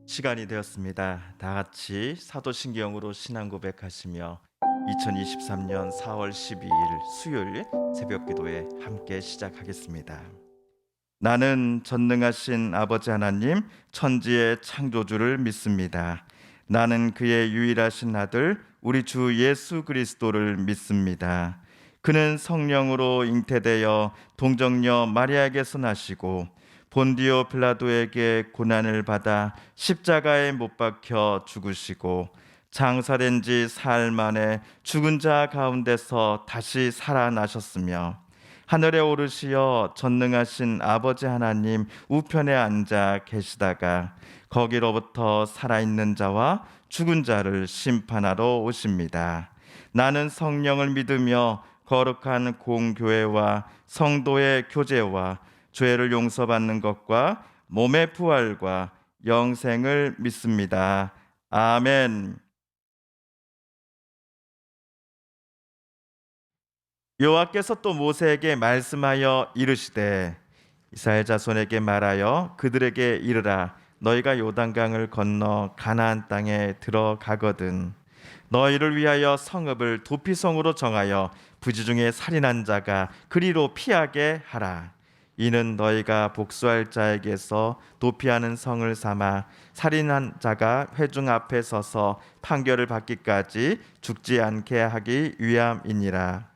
시간이 되었습니다. 다 같이 사도신경으로 신앙 고백하시며 2023년 4월 12일 수요일 새벽 기도에 함께 시작하겠습니다. 나는 전능하신 아버지 하나님 천지의 창조주를 믿습니다. 나는 그의 유일하신 아들 우리 주 예수 그리스도를 믿습니다. 그는 성령으로 잉태되어 동정녀 마리아에게서 나시고 본디오 빌라도에게 고난을 받아 십자가에 못 박혀 죽으시고 장사된 지 사흘 만에 죽은 자 가운데서 다시 살아나셨으며 하늘에 오르시어 전능하신 아버지 하나님 우편에 앉아 계시다가 거기로부터 살아있는 자와 죽은 자를 심판하러 오십니다. 나는 성령을 믿으며 거룩한 공교회와 성도의 교제와 죄를 용서받는 것과 몸의 부활과 영생을 믿습니다. 아멘. 여호와께서 또 모세에게 말씀하여 이르시되 이스라엘 자손에게 말하여 그들에게 이르라. 너희가 요단강을 건너 가나안 땅에 들어가거든 너희를 위하여 성읍을 도피성으로 정하여 부지 중에 살인한 자가 그리로 피하게 하라. 이는 너희가 복수할 자에게서 도피하는 성을 삼아 살인한 자가 회중 앞에 서서 판결을 받기까지 죽지 않게 하기 위함이니라.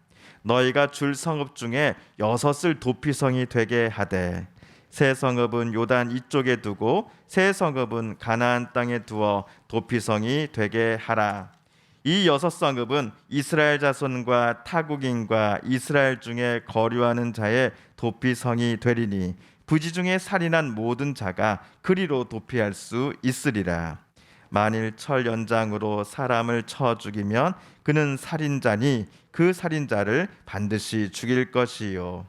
너희가 줄 성읍 중에 여섯을 도피성이 되게 하되 새 성읍은 요단 이쪽에 두고 새 성읍은 가나안 땅에 두어 도피성이 되게 하라. 이 여섯 성읍은 이스라엘 자손과 타국인과 이스라엘 중에 거류하는 자의 도피성이 되리니 부지 중에 살인한 모든 자가 그리로 도피할 수 있으리라. 만일 철 연장으로 사람을 쳐 죽이면 그는 살인자니 그 살인자를 반드시 죽일 것이요.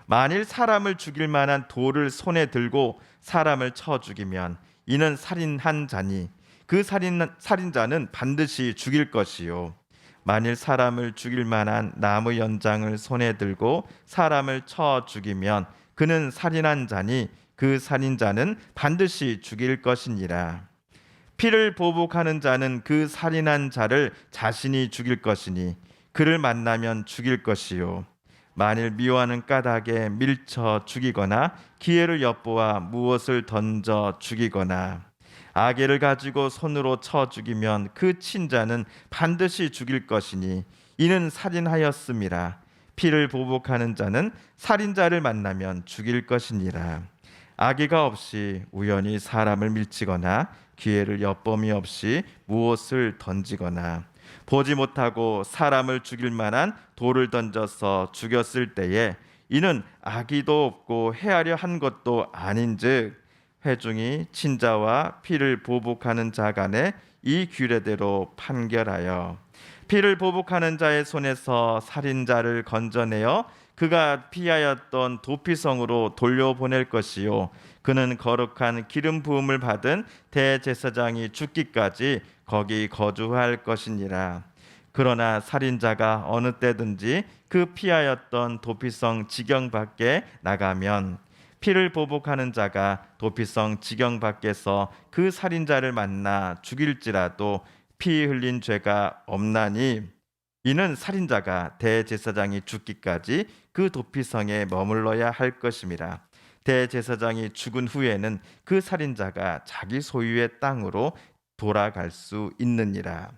만일 사람을 죽일 만한 돌을 손에 들고 사람을 쳐 죽이면 이는 살인한 자니 그 살인자는 반드시 죽일 것이요. 만일 사람을 죽일 만한 나무 연장을 손에 들고 사람을 쳐 죽이면 그는 살인한 자니 그 살인자는 반드시 죽일 것이니라. 피를 보복하는 자는 그 살인한 자를 자신이 죽일 것이니 그를 만나면 죽일 것이요. 만일 미워하는 까닭에 밀쳐 죽이거나 기회를 엿보아 무엇을 던져 죽이거나 아기를 가지고 손으로 쳐 죽이면 그 친자는 반드시 죽일 것이니 이는 살인하였음이라. 피를 보복하는 자는 살인자를 만나면 죽일 것이니라. 악의가 없이 우연히 사람을 밀치거나 기회를 엿봄이 없이 무엇을 던지거나 보지 못하고 사람을 죽일 만한 돌을 던져서 죽였을 때에 이는 악의도 없고 해하려 한 것도 아닌즉 회중이 친자와 피를 보복하는 자 간에 이 규례대로 판결하여 피를 보복하는 자의 손에서 살인자를 건져내어 그가 피하였던 도피성으로 돌려보낼 것이요 그는 거룩한 기름 부음을 받은 대제사장이 죽기까지 거기 거주할 것이니라. 그러나 살인자가 어느 때든지 그 피하였던 도피성 지경 밖에 나가면 피를 보복하는 자가 도피성 지경 밖에서 그 살인자를 만나 죽일지라도 피 흘린 죄가 없나니 이는 살인자가 대제사장이 죽기까지 그 도피성에 머물러야 할 것임이라. 대제사장이 죽은 후에는 그 살인자가 자기 소유의 땅으로 돌아갈 수 있느니라.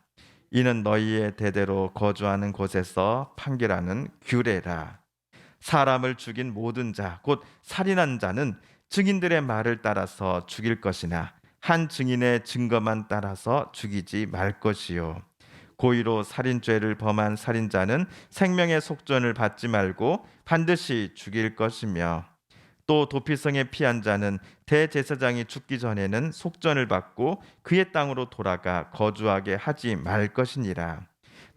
이는 너희의 대대로 거주하는 곳에서 판결하는 규례라. 사람을 죽인 모든 자, 곧 살인한 자는 증인들의 말을 따라서 죽일 것이나 한 증인의 증거만 따라서 죽이지 말 것이요. 고의로 살인죄를 범한 살인자는 생명의 속전을 받지 말고 반드시 죽일 것이며 또 도피성에 피한 자는 대제사장이 죽기 전에는 속전을 받고 그의 땅으로 돌아가 거주하게 하지 말 것이니라.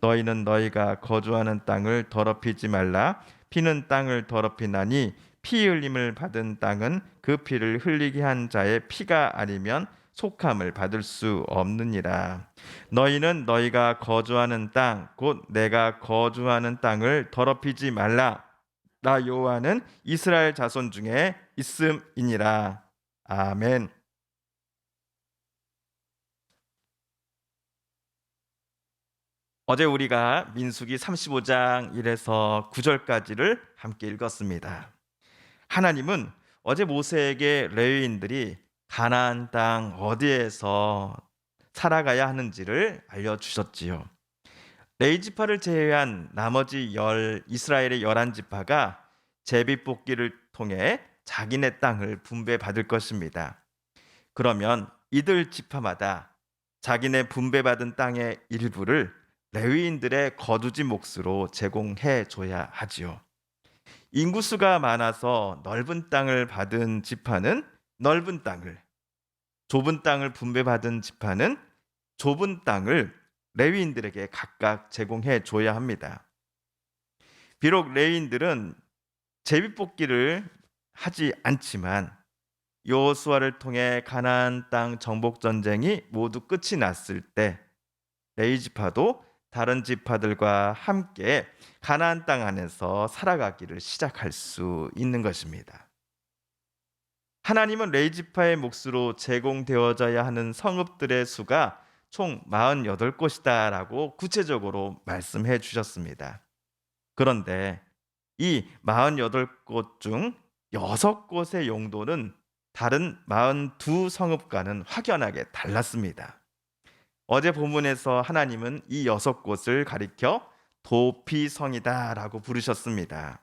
너희는 너희가 거주하는 땅을 더럽히지 말라. 피는 땅을 더럽히나니 피 흘림을 받은 땅은 그 피를 흘리게 한 자의 피가 아니면 속함을 받을 수 없느니라. 너희는 너희가 거주하는 땅, 곧 내가 거주하는 땅을 더럽히지 말라. 나 여호와는 이스라엘 자손 중에 있음이니라. 아멘. 어제 우리가 민수기 35장 1에서 9절까지를 함께 읽었습니다. 하나님은 어제 모세에게 레위인들이 가나안 땅 어디에서 살아가야 하는지를 알려주셨지요. 레위 지파를 제외한 나머지 이스라엘의 11지파가 제비뽑기를 통해 자기네 땅을 분배받을 것입니다. 그러면 이들 지파마다 자기네 분배받은 땅의 일부를 레위인들의 거두지 몫으로 제공해 줘야 하지요. 인구수가 많아서 넓은 땅을 받은 지파는 넓은 땅을, 좁은 땅을 분배받은 지파는 좁은 땅을 레위인들에게 각각 제공해 줘야 합니다. 비록 레위인들은 제비뽑기를 하지 않지만 여호수아를 통해 가나안 땅 정복 전쟁이 모두 끝이 났을 때 레위 지파도 다른 지파들과 함께 가나안 땅 안에서 살아가기를 시작할 수 있는 것입니다. 하나님은 레위 지파의 몫으로 제공되어져야 하는 성읍들의 수가 총 48곳이다라고 구체적으로 말씀해 주셨습니다. 그런데 이 48곳 중 6곳의 용도는 다른 42 성읍과는 확연하게 달랐습니다. 어제 본문에서 하나님은 이 6곳을 가리켜 도피성이다라고 부르셨습니다.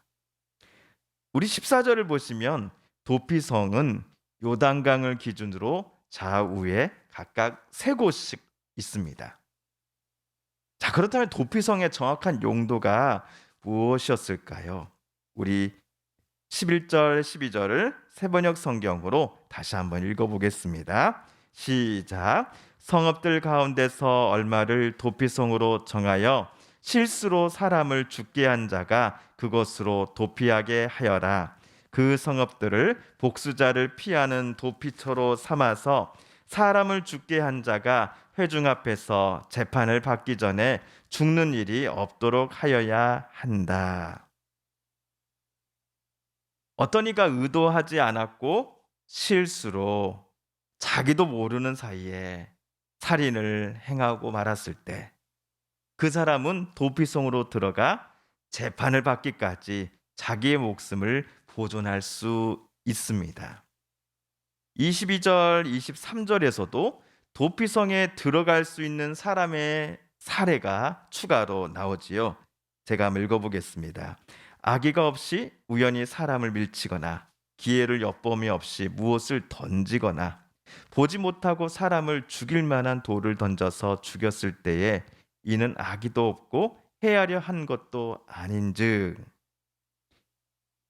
우리 14절을 보시면 도피성은 요단강을 기준으로 좌우에 각각 3곳씩 있습니다. 자, 그렇다면 도피성의 정확한 용도가 무엇이었을까요? 우리 11절, 12절을 새번역 성경으로 다시 한번 읽어보겠습니다. 시작. 성읍들 가운데서 얼마를 도피성으로 정하여 실수로 사람을 죽게 한 자가 그곳으로 도피하게 하여라. 그 성읍들을 복수자를 피하는 도피처로 삼아서 사람을 죽게 한 자가 회중 앞에서 재판을 받기 전에 죽는 일이 없도록 하여야 한다. 어떤 이가 의도하지 않았고 실수로 자기도 모르는 사이에 살인을 행하고 말았을 때 그 사람은 도피성으로 들어가 재판을 받기까지 자기의 목숨을 보존할 수 있습니다. 22절, 23절에서도 도피성에 들어갈 수 있는 사람의 사례가 추가로 나오지요. 제가 한번 읽어보겠습니다. 악의가 없이 우연히 사람을 밀치거나 기회를 엿봄이 없이 무엇을 던지거나 보지 못하고 사람을 죽일 만한 돌을 던져서 죽였을 때에 이는 악의도 없고 해하려 한 것도 아닌즉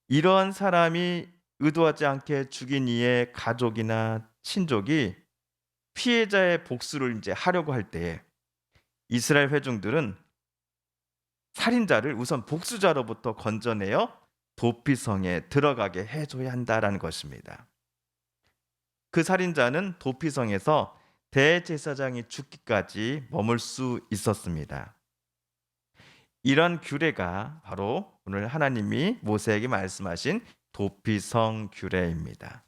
이러한 사람이 의도하지 않게 죽인 이의 가족이나 친족이 피해자의 복수를 이제 하려고 할 때에 이스라엘 회중들은 살인자를 우선 복수자로부터 건져내어 도피성에 들어가게 해줘야 한다라는 것입니다. 그 살인자는 도피성에서 대제사장이 죽기까지 머물 수 있었습니다. 이런 규례가 바로 오늘 하나님이 모세에게 말씀하신 도피성 규례입니다.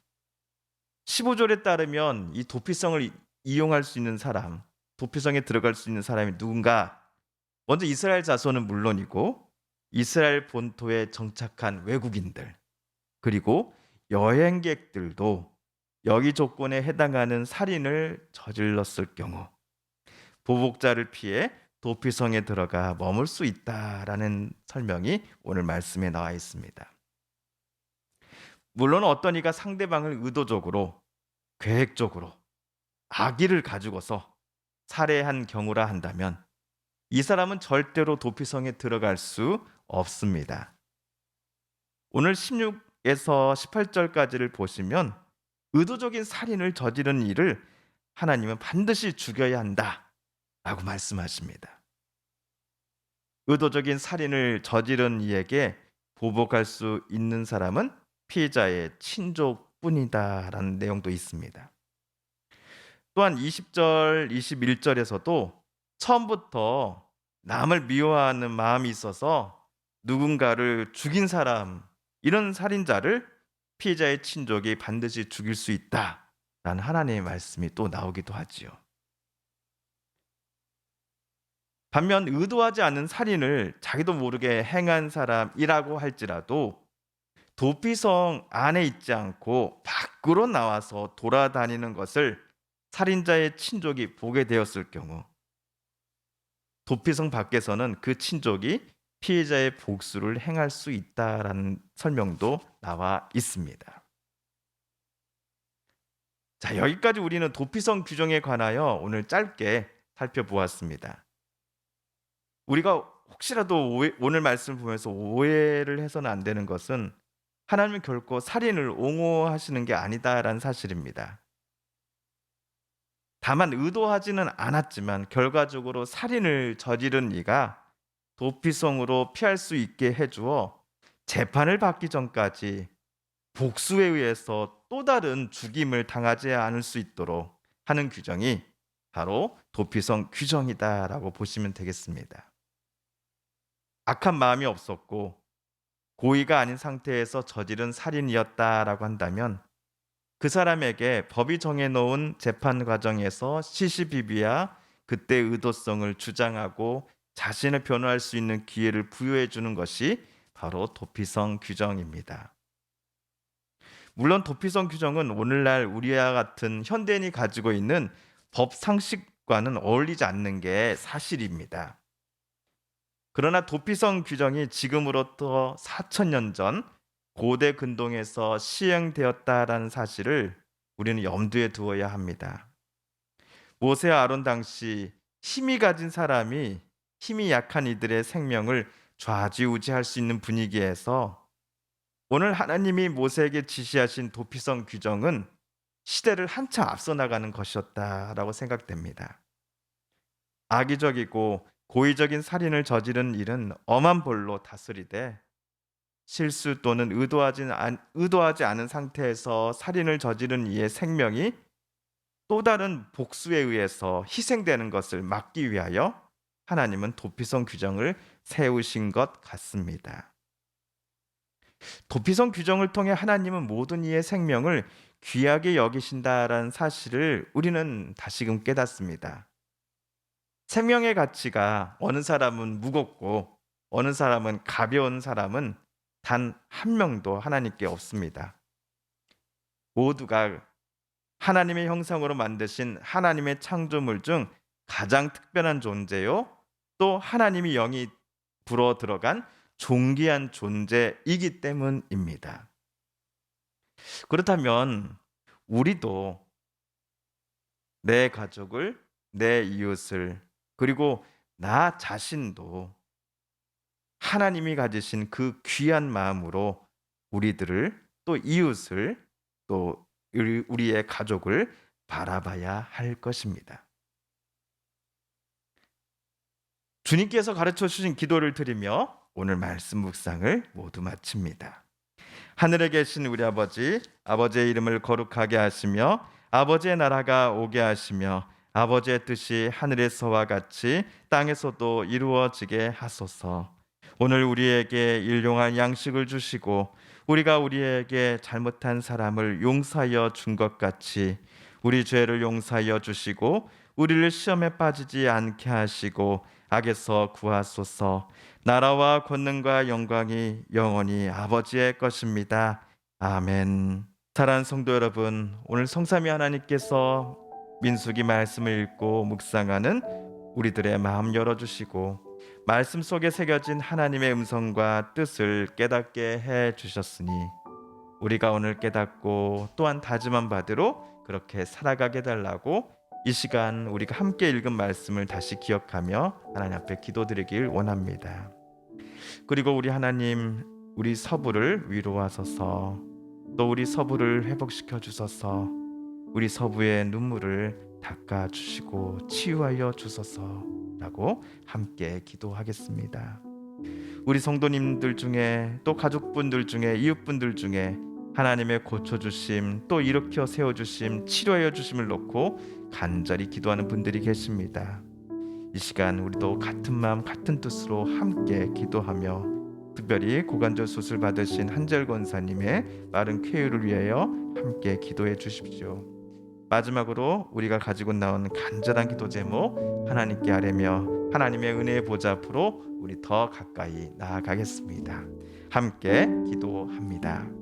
15절에 따르면 이 도피성을 이용할 수 있는 사람, 도피성에 들어갈 수 있는 사람이 누군가? 먼저 이스라엘 자손은 물론이고 이스라엘 본토에 정착한 외국인들, 그리고 여행객들도 여기 조건에 해당하는 살인을 저질렀을 경우 보복자를 피해 도피성에 들어가 머물 수 있다라는 설명이 오늘 말씀에 나와 있습니다. 물론 어떤 이가 상대방을 의도적으로 계획적으로 악의를 가지고서 살해한 경우라 한다면 이 사람은 절대로 도피성에 들어갈 수 없습니다. 오늘 16에서 18절까지를 보시면 의도적인 살인을 저지른 이를 하나님은 반드시 죽여야 한다라고 말씀하십니다. 의도적인 살인을 저지른 이에게 보복할 수 있는 사람은 피해자의 친족뿐이다라는 내용도 있습니다. 또한 20절, 21절에서도 처음부터 남을 미워하는 마음이 있어서 누군가를 죽인 사람, 이런 살인자를 피해자의 친족이 반드시 죽일 수 있다라는 하나님의 말씀이 또 나오기도 하지요. 반면 의도하지 않은 살인을 자기도 모르게 행한 사람이라고 할지라도 도피성 안에 있지 않고 밖으로 나와서 돌아다니는 것을 살인자의 친족이 보게 되었을 경우, 도피성 밖에서는 그 친족이 피해자의 복수를 행할 수 있다라는 설명도 나와 있습니다. 자, 여기까지 우리는 도피성 규정에 관하여 오늘 짧게 살펴보았습니다. 우리가 혹시라도 오늘 말씀을 보면서 오해를 해서는 안 되는 것은 하나님은 결코 살인을 옹호하시는 게 아니다라는 사실입니다. 다만 의도하지는 않았지만 결과적으로 살인을 저지른 이가 도피성으로 피할 수 있게 해주어 재판을 받기 전까지 복수에 의해서 또 다른 죽임을 당하지 않을 수 있도록 하는 규정이 바로 도피성 규정이다라고 보시면 되겠습니다. 악한 마음이 없었고 고의가 아닌 상태에서 저지른 살인이었다라고 한다면 그 사람에게 법이 정해놓은 재판 과정에서 시시비비와 그때의 의도성을 주장하고 자신을 변호할 수 있는 기회를 부여해 주는 것이 바로 도피성 규정입니다. 물론 도피성 규정은 오늘날 우리와 같은 현대인이 가지고 있는 법 상식과는 어울리지 않는 게 사실입니다. 그러나 도피성 규정이 지금으로부터 4,000년 전 고대 근동에서 시행되었다라는 사실을 우리는 염두에 두어야 합니다. 모세와 아론 당시 힘이 가진 사람이 힘이 약한 이들의 생명을 좌지우지할 수 있는 분위기에서 오늘 하나님이 모세에게 지시하신 도피성 규정은 시대를 한참 앞서 나가는 것이었다라고 생각됩니다. 악의적이고 고의적인 살인을 저지른 일은 엄한 벌로 다스리되 실수 또는 의도하지 않은 상태에서 살인을 저지른 이의 생명이 또 다른 복수에 의해서 희생되는 것을 막기 위하여 하나님은 도피성 규정을 세우신 것 같습니다. 도피성 규정을 통해 하나님은 모든 이의 생명을 귀하게 여기신다라는 사실을 우리는 다시금 깨닫습니다. 생명의 가치가 어느 사람은 무겁고 어느 사람은 가벼운 사람은 단 한 명도 하나님께 없습니다. 모두가 하나님의 형상으로 만드신 하나님의 창조물 중 가장 특별한 존재요, 또 하나님이 영이 불어 들어간 존귀한 존재이기 때문입니다. 그렇다면 우리도 내 가족을, 내 이웃을, 그리고 나 자신도 하나님이 가지신 그 귀한 마음으로 우리들을, 또 이웃을, 또 우리의 가족을 바라봐야 할 것입니다. 주님께서 가르쳐 주신 기도를 드리며 오늘 말씀 묵상을 모두 마칩니다. 하늘에 계신 우리 아버지, 아버지의 이름을 거룩하게 하시며 아버지의 나라가 오게 하시며 아버지의 뜻이 하늘에서와 같이 땅에서도 이루어지게 하소서. 오늘 우리에게 일용할 양식을 주시고 우리가 우리에게 잘못한 사람을 용서하여 준 것 같이 우리 죄를 용서하여 주시고 우리를 시험에 빠지지 않게 하시고 악에서 구하소서. 나라와 권능과 영광이 영원히 아버지의 것입니다. 아멘. 사랑하는 성도 여러분, 오늘 성삼위 하나님께서 민수기 말씀을 읽고 묵상하는 우리들의 마음 열어주시고 말씀 속에 새겨진 하나님의 음성과 뜻을 깨닫게 해주셨으니 우리가 오늘 깨닫고 또한 다짐한 바대로 그렇게 살아가게 달라고 이 시간 우리가 함께 읽은 말씀을 다시 기억하며 하나님 앞에 기도드리길 원합니다. 그리고 우리 하나님, 우리 서부를 위로하소서. 또 우리 서부를 회복시켜 주소서. 우리 서부의 눈물을 닦아 주시고 치유하여 주소서라고 함께 기도하겠습니다. 우리 성도님들 중에, 또 가족분들 중에, 이웃분들 중에 하나님의 고쳐주심, 또 일으켜 세워주심, 치료하여 주심을 놓고 간절히 기도하는 분들이 계십니다. 이 시간 우리도 같은 마음 같은 뜻으로 함께 기도하며 특별히 고관절 수술 받으신 한절 권사님의 빠른 쾌유를 위하여 함께 기도해 주십시오. 마지막으로 우리가 가지고 나온 간절한 기도 제목 하나님께 아뢰며 하나님의 은혜의 보좌 앞으로 우리 더 가까이 나아가겠습니다. 함께 기도합니다.